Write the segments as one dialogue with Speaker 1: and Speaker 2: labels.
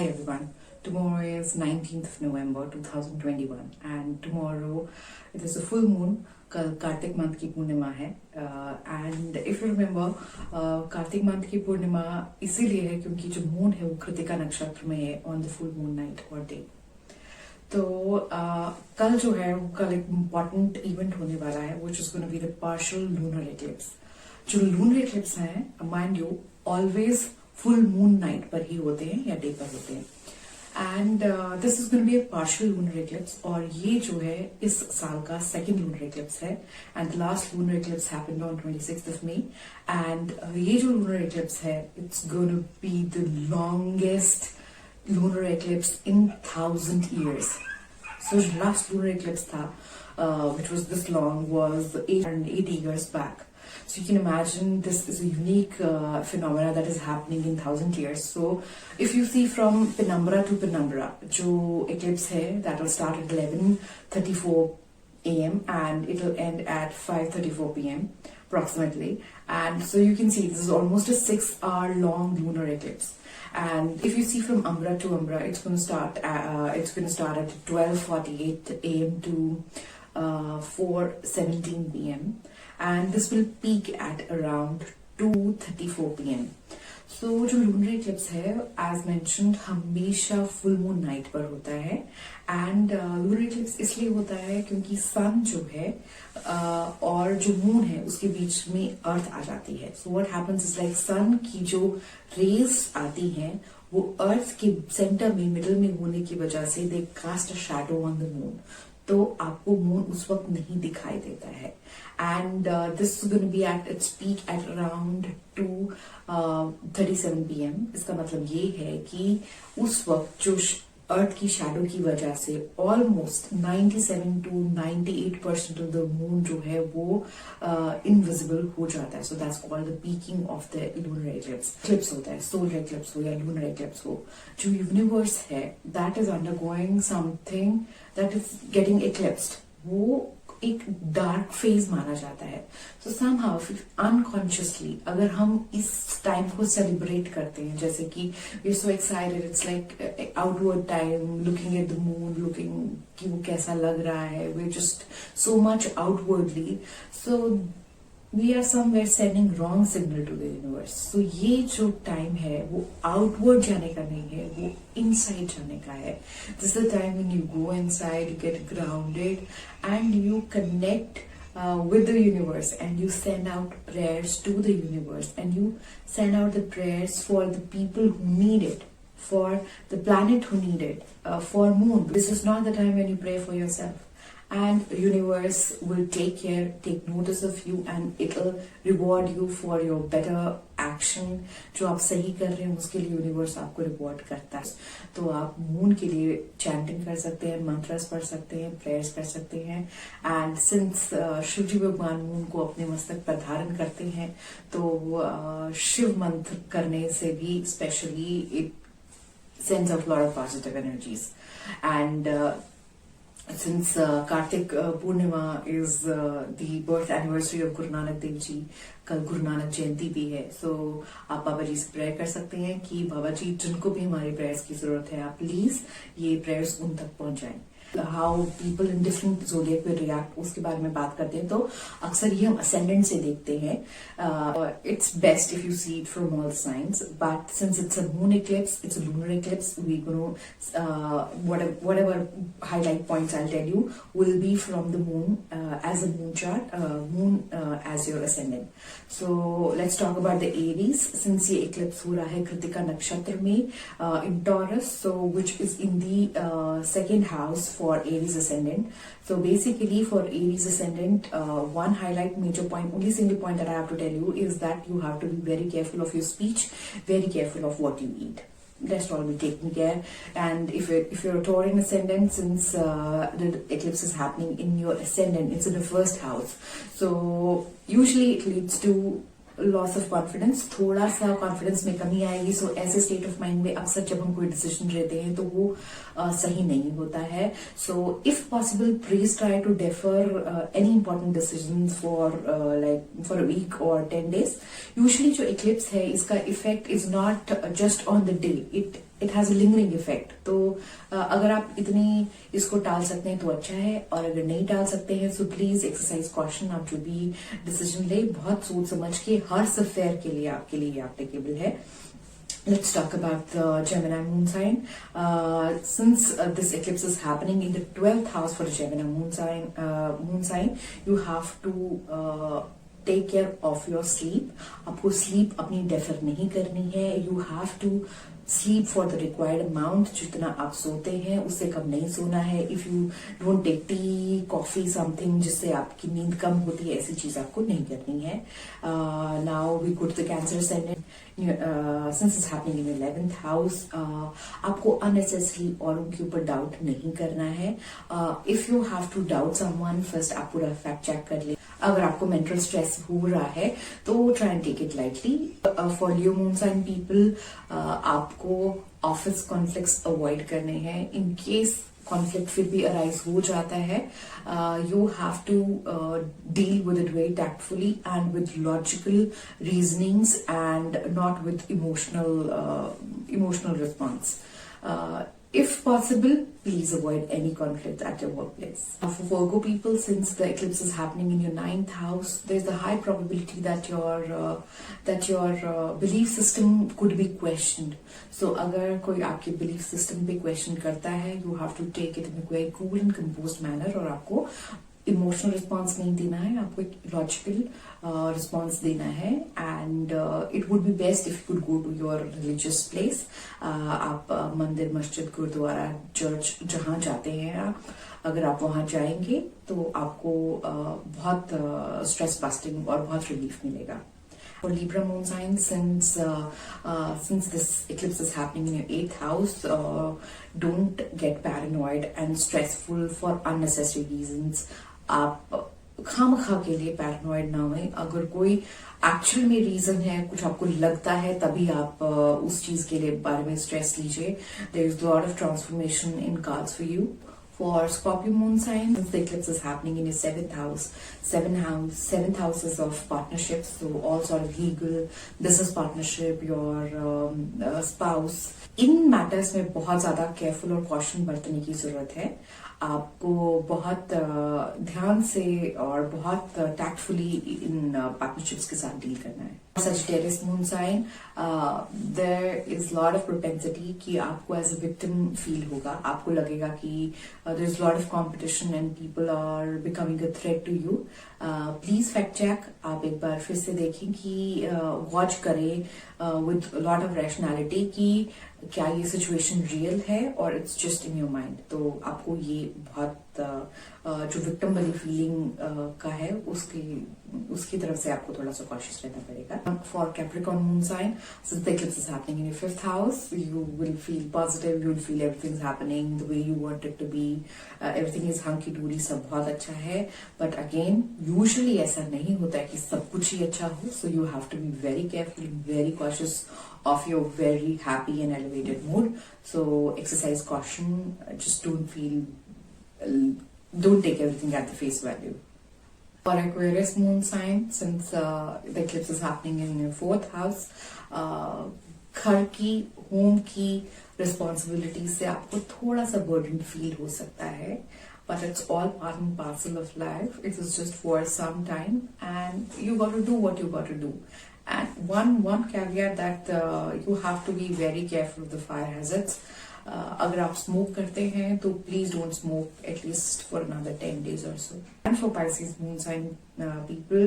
Speaker 1: Hi everyone. Tomorrow is 19th of November 2021 and tomorrow it is a full moon. कल Kartik month की पूर्णिमा है and if you remember Kartik month की पूर्णिमा इसीलिए है क्योंकि जो मून है वो कृतिका नक्षत्र में है on the full moon night और डे। तो कल जो है वो कल एक इम्पॉर्टेंट इवेंट होने वाला है which is going to be the partial lunar eclipse. जो लूनर एक्लिप्स हैं mind you always full moon night पर ही होते हैं या डे पर होते हैं and this is going to be a partial lunar eclipse और ये जो है इस साल का सेकंड लूनर एक्लिप्स है and the last lunar eclipse happened on 26th of May and ये जो लूनर एक्लिप्स है it's going to be the longest lunar eclipse in 1000 years. So the last lunar eclipse tha, which was this long, was 880 years back. So you can imagine this is a unique phenomena that is happening in 1000 years. So if you see from penumbra to penumbra, jo eclipse hai, that will start at 11:34 a.m. and it will end at 5:34 p.m. approximately. And so you can see this is almost a 6-hour long lunar eclipse. And if you see from umbra to umbra, it's going to start at 12:48 a.m. to 4:17 p.m. and this will peak at around 2:34 p.m. So जो lunar eclipse है as mentioned हमेशा full moon night पर होता है and lunar eclipse इसलिए होता है क्योंकि sun जो है और जो moon है उसके बीच में earth आ जाती है। So what happens is like sun की जो rays आती हैं वो earth के center में middle में होने की वजह से they cast a shadow on the moon। तो आपको मून उस वक्त नहीं दिखाई देता है and this is going to be at its peak at around 2:37 p.m. इसका मतलब ये है कि उस वक्त जो अर्थ की शैडो की वजह से almost 97 to 98% of the moon जो है वो इनविजिबल हो जाता है। So that's called the peeking of the lunar eclipse होता है, सोलर एक्लिप्स हो या लूनर एक्लिप्स हो। जो यूनिवर्स है that is undergoing something that is getting eclipsed, वो एक डार्क फेज माना जाता है। सो समहाउ अनकॉन्शियसली अगर हम इस टाइम को सेलिब्रेट करते हैं जैसे कि we are so excited, it's like outward time, looking at the moon, looking कि वो कैसा लग रहा है, we just so much outwardly, so we are somewhere sending wrong signal to the universe. So ये जो टाइम है वो आउटवर्ड जाने का नहीं है, वो इनसाइड जाने का है। This is the time when you go inside, you get grounded and you connect with the universe and you send out prayers to the universe and you send out the prayers for the people who need it, for the planet who need it, for moon. This is not the time when you pray for yourself. And the universe will take notice of you and it will reward you for your better action. जो आप सही कर रहे हैं उसके लिए universe आपको reward करता है। तो आप मून के लिए चैंटिंग कर सकते हैं, मंत्रस पढ़ सकते हैं, प्रेयर्स कर सकते हैं एंड सिंस शिव जी भगवान मून को अपने मस्तक पर धारण करते हैं तो शिव मंत्र करने से भी specially it sends out lot of positive energies and since Kartik Purnima is the birth anniversary of Guru Nanak Dev Ji, कल गुरु नानक जयंती भी है। सो आप बाबा जी से प्रेयर कर सकते हैं कि बाबा जी जिनको भी हमारे प्रेयर्स की जरूरत है आप प्लीज ये प्रेयर्स उन तक पहुंचाएं। How people in different zodiac will react उसके बारे में बात करते हैं तो अक्सर ये हम असेंडेंट से देखते हैं। It's best if you see it from all science but since it's a moon eclipse, it's a lunar eclipse, we gonna whatever highlight points I'll tell you will be from the moon as a moon chart, moon as your ascendant. So let's talk about the Aries. Since ये eclipse हो रहा है कृतिका नक्षत्र में in Taurus, so which is in the second house for Aries ascendant. So basically for Aries ascendant, one highlight major point, only single point that I have to tell you is that you have to be very careful of your speech, very careful of what you eat. That's all be taken care. And if you're a Taurian ascendant, since the eclipse is happening in your ascendant, it's in the first house, so usually it leads to loss of confidence, थोड़ा सा confidence में कमी आएगी। सो ऐसे state of mind में अक्सर जब हम कोई डिसीजन लेते हैं तो वो सही नहीं होता है। So if possible please try to defer any important decision for a week और 10 days। यूजुअली जो इक्लिप्स है इसका effect is not just on the day, it it has a lingering effect. तो अगर आप इतनी इसको टाल सकते हैं तो अच्छा है, और अगर नहीं टाल सकते हैं सो प्लीज एक्सरसाइज कॉशन। आप जो भी डिसीजन ले बहुत सोच समझ के, हर अफेयर के लिए आपके लिए एप्लीकेबल है। Let's talk about the Gemini moon sign. Since this eclipse is happening in the 12th house for the Gemini moon sign, you have to take care of your sleep. आपको sleep अपनी defer नहीं करनी है। You have to sleep for the required amount. जितना आप सोते हैं उससे कम नहीं सोना है। If you don't take tea, coffee, something जिससे आपकी नींद कम होती है, ऐसी चीज आपको नहीं करनी है। Now we go to the Cancer sign. Since is happening in 11th house, आपको अननेसेसरी औरों के ऊपर डाउट नहीं करना है। If you have to doubt someone, first आप पूरा फैक्ट चेक कर ले। अगर आपको मेंटल स्ट्रेस हो रहा है तो try and take it lightly. For Leo moon sign people, आपको ऑफिस कॉन्फ्लिक्ट्स अवॉइड करने हैं। इन केस कॉन्फ्लिक्ट फिर भी अराइज हो जाता है, you have to deal with it very tactfully and with logical reasonings and not with emotional response. If possible, please avoid any conflict at your workplace. For Virgo people, since the eclipse is happening in your 9th house, there's a high probability that your belief system could be questioned. So, अगर कोई आपके belief system पे question करता है, you have to take it in a very cool and composed manner, और आपको emotional response नहीं देना है, आपको एक लॉजिकल रिस्पॉन्स देना है। And it would be best if you could go to your religious place. आप मंदिर, मस्जिद, गुरुद्वारा, चर्च जहां जाते हैं आप, अगर आप वहां जाएंगे तो आपको बहुत स्ट्रेस बस्टिंग और बहुत रिलीफ मिलेगा। For Libra moon sign, since this eclipse is happening in your 8th house, don't get paranoid and stressful for unnecessary reasons. आप खामखा के लिए पैरानॉइड ना हुए। अगर कोई एक्चुअल में रीजन है, कुछ आपको लगता है, तभी आप उस चीज के लिए बारे में स्ट्रेस लीजिए। There is lot of transformation in cards for you. For Scorpio moon sign, since the eclipse is happening in your 7th house, 7th house is of partnerships, so all sort of legal business partnership, your spouse. In matters में बहुत ज्यादा careful और caution बरतने की जरूरत है। आपको बहुत ध्यान से और बहुत टैक्टफुली इन पार्टनरशिप्स के साथ डील करना है। Sagittarius moon sign, there is lot of propensity कि आपको एज अ विक्टिम फील होगा। आपको लगेगा कि there is lot of competition and people are becoming a threat to you. Please fact check. आप एक बार फिर से देखें कि वॉच करें विद लॉट ऑफ रैशनैलिटी कि क्या ये सिचुएशन रियल है और it's just in your mind. तो आपको ये बहुत जो विक्टिम वाली फीलिंग का है उसकी तरफ से आपको थोड़ा सा कॉशियस रहना पड़ेगा। For Capricorn moon sign, since the eclipse is happening in your 5th house, you will feel positive, you will feel everything is happening the way you want it to be, everything is hunky dory, सब बहुत अच्छा है। But again usually ऐसा नहीं होता है कि सब कुछ ही अच्छा हो, so you have to be very careful, very cautious of your very happy and elevated mood. So exercise caution, just don't take everything at the face value. For Aquarius moon sign, since the eclipse is happening in your 4th house, घर की, home की responsibility से आपको थोड़ा सा burden feel हो सकता है, but it's all part and parcel of life. It is just for some time and you got to do what you got to do. And one caveat that you have to be very careful of the fire hazards. अगर आप smoke करते हैं तो please don't smoke at least for another 10 days or so. And for Pisces moon sign people,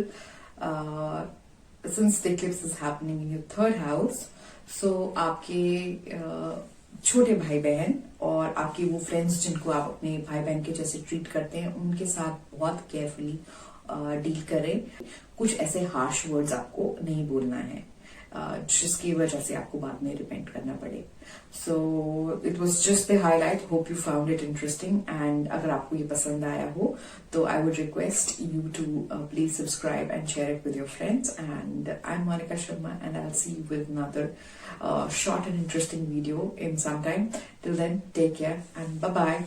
Speaker 1: since the eclipse is happening in your 3rd house, so आपके छोटे भाई बहन और आपके वो फ्रेंड्स जिनको आप अपने भाई बहन के जैसे ट्रीट करते हैं, उनके साथ बहुत केयरफुली डील करें। कुछ ऐसे हार्श वर्ड्स आपको नहीं बोलना है जिसकी वजह से आपको बाद में रिपेंट करना पड़े। So it was just the highlight, hope you found it interesting. And अगर आपको ये पसंद आया हो तो I would request you to please subscribe and share it with your friends. And I am Monika Sharma and I'll see you with another short and interesting video in some time. Till then, take care and bye bye.